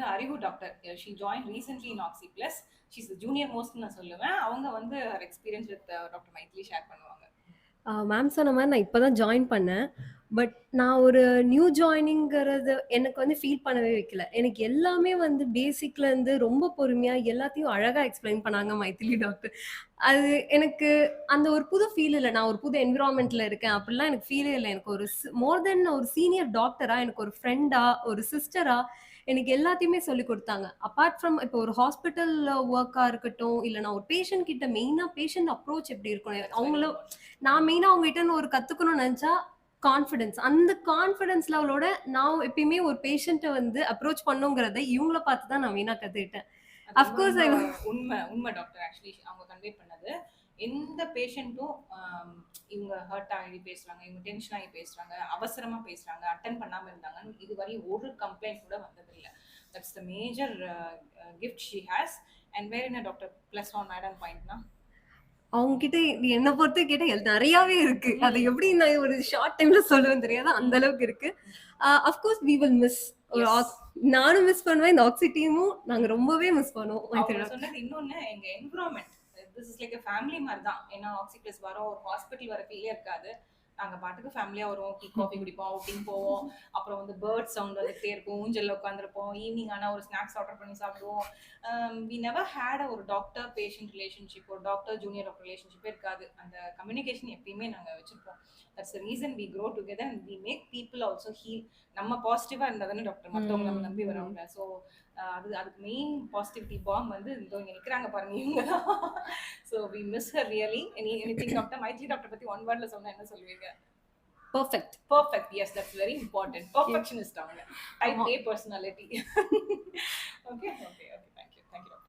வந்து அறிவு doctor. She join recently in Oxy Plus. She is junior most நான் சொல்லுவேன். அவங்க வந்து her experience with doctor Maithili share பண்ணுவாங்க. மேம் சொன்ன மாரி நான் இப்ப தான் ஜாயின் பண்ணேன். பட் நான் ஒரு நியூ ஜாயினிங்கிறது எனக்கு வந்து ஃபீல் பண்ணவே வைக்கல. எனக்கு எல்லாமே வந்து பேசிக்ல இருந்து ரொம்ப பொறுமையா எல்லாத்தையும் அழகா எக்ஸ்ப்ளைன் பண்ணாங்க மைதிலி டாக்டர். அது எனக்கு அந்த ஒரு புது ஃபீல் இல்ல. நான் ஒரு புது என்விரான்மென்ட்ல இருக்கேன். அப்படிலாம் எனக்கு ஃபீலே இல்ல. எனக்கு ஒரு மோர் தென் ஒரு சீனியர் டாக்டரா, எனக்கு ஒரு ஃப்ரெண்டா, ஒரு சிஸ்டரா எனக்கு எல்லாத்தையுமே சொல்லிக் குடுத்தாங்க. அபார்ட் ஃப்ரம் இப்போ ஒரு ஹாஸ்பிட்டல்ல வொர்க்கா இருக்கட்டும், இல்ல நான் ஒரு பேஷண்ட் கிட்ட மெயினா பேஷண்ட் அப்ரோச் எப்படி இருக்கணும்? தட்ஸ் வெரி அவங்கள இம்பார்ட்டன்ட். நான் மெயினா அவங்ககிட்ட இருந்து ஒரு கத்துக்கணும்னு நெனச்சா, கான்ஃபிடன்ஸ். அந்த கான்ஃபிடன்ஸ் லெவலோட நான் எப்பயுமே ஒரு பேஷண்ட்ட வந்து அப்ரோச் பண்ணுங்கிறத இவங்கள பார்த்து தான் நான் மெயினா கத்துக்கிட்டேன். அது ஆஃப் ரொம்ப கோர்ஸ் ரொம்ப ஐ உண்மை டாக்டர். ஆக்சுவலி அவங்க கன்வே பண்ணது. எந்த பேஷண்ட்டும் இவங்க ஹர்ட் ஆகி பேசுறாங்க, இவங்க டென்ஷன் ஆகி பேசுறாங்க, அவசரமா பேசுறாங்க, அட்டெண்ட் பண்ணாம இருந்தாங்கன்னு இதுவரை ஒரு கம்ப்ளைண்ட் கூட வந்ததில்ல. That's the major gift she has. And வேற என்ன doctor plus on add on பாயிண்ட்னா? அவங்க கிட்ட என்ன பொறுத்து கேட்டா நெறையாவே இருக்கு. அத எப்படி நான் ஒரு ஷார்ட் டைம்ல சொல்லுவேன்னு தெரியாது. அந்த அளவுக்கு இருக்கு. Of course we will miss. ஒரு எஸ். நானும் மிஸ் பண்ணுவேன். இந்த ஆக்ஸி டீமும் நாங்க ரொம்பவே மிஸ் பண்ணுவோம். அவங்க சொன்னது இன்னொன்னு, எங்க environment this is like family மாதிரி தான். ஏன்னா ஆக்ஸி பிளஸ் வரோம், ஒரு ஹாஸ்பிட்டல் வர ஃபீலே இருக்காது. நாங்க பாட்டுக்கு ஃபேமிலியா வருவோம், டீ காஃபி குடிப்போம், அவுட்டிங் போவோம். அப்புறம் வந்து பேர்ட் சவுண்ட் வந்துகிட்டே இருக்கும், ஊஞ்சல்ல உட்காந்துருப்போம். ஈவினிங் ஆனா ஒரு ஸ்நாக்ஸ் ஆர்டர் பண்ணி சாப்பிடுவோம். வி நெவர் ஹேட் ஒரு டாக்டர் பேஷண்ட் ரிலேஷன்ஷிப், ஒரு டாக்டர் ஜூனியர் டாக்டர் ரிலேஷன்ஷிப்பே இருக்காது. அந்த கம்யூனிகேஷன் எப்பயுமே நாங்க வச்சிருப்போம். That's the reason we grow together and we make people also heal. நம்ம பாசிட்டிவா இருந்தா தானே டாக்டர் மற்றவங்க நம்ம நம்பி வரவங்க. ஸோ அதுக்கு மெயின் பாசிட்டிவிட்டி பாம் வந்து இங்க நிக்கிறாங்க பாருங்க, இவங்க தான். So we miss her really. Anything doctor Maithili doctor பத்தி ஒன் வேர்ட்ல சொன்னா என்ன சொல்லுவீங்க? Perfect. Perfect. Yes, that's very important. Perfectionist அவங்க. Type A personality. Okay okay okay. Thank you thank you doctor.